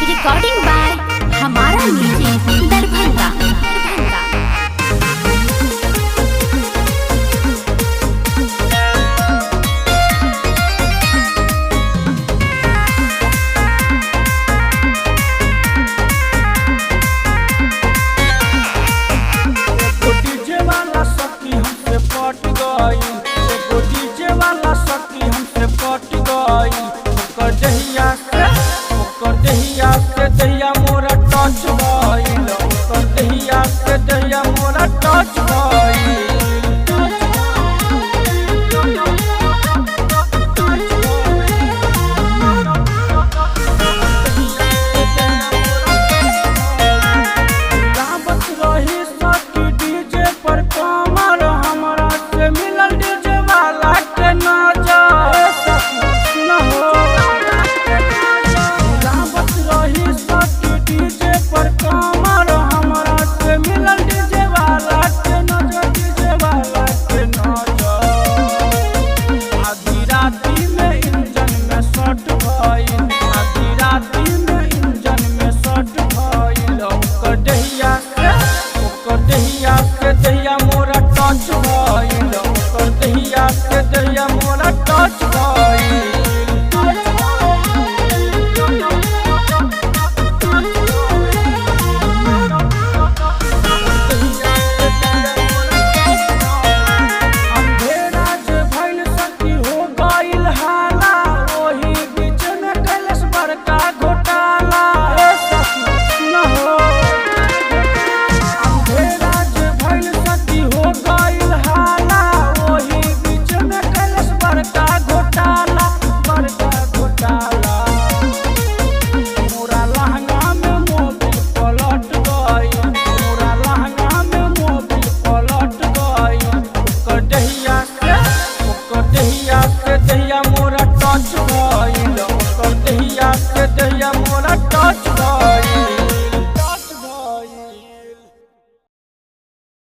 Recording by हमारा music Darbhanga. दहिया मोरा टच भइल, ओकर दहिया से दहिया मोरा टच भइल। गावत रही सखी डीजे पर कमर, हमरा से मिलल डीजे वाला के नजर। न हो गावत रही सखी डीजे पर कमर, हमरा से मिलल डीजे वाला के नजर, डीजे वाला के नजर। आधी राती में इंजन में शॉट भइल, आधी राती में इंजन में शॉट भइल। ओकर दहिया से दहिया मोरा टच भइल, ओकर दहिया से दहिया मोरा टच भइल। अंधेरा जे भइल सखी हो गइल हाला, ओही बीच में कैलस बड़का घोटाला। न हो अंधेरा जे भइल सखी हो गइल हाला, ओही बीच में कैलस बड़का घोटाला, बड़का घोटाला। मोरा लहंगा में मोबिल पलट गइल, मोरा लहंगा में मोबिल पलट गइल। ओकर दहिया से दहिया मोरा टच भइल, ओकर दहिया से दहिया मोरा टच भइल।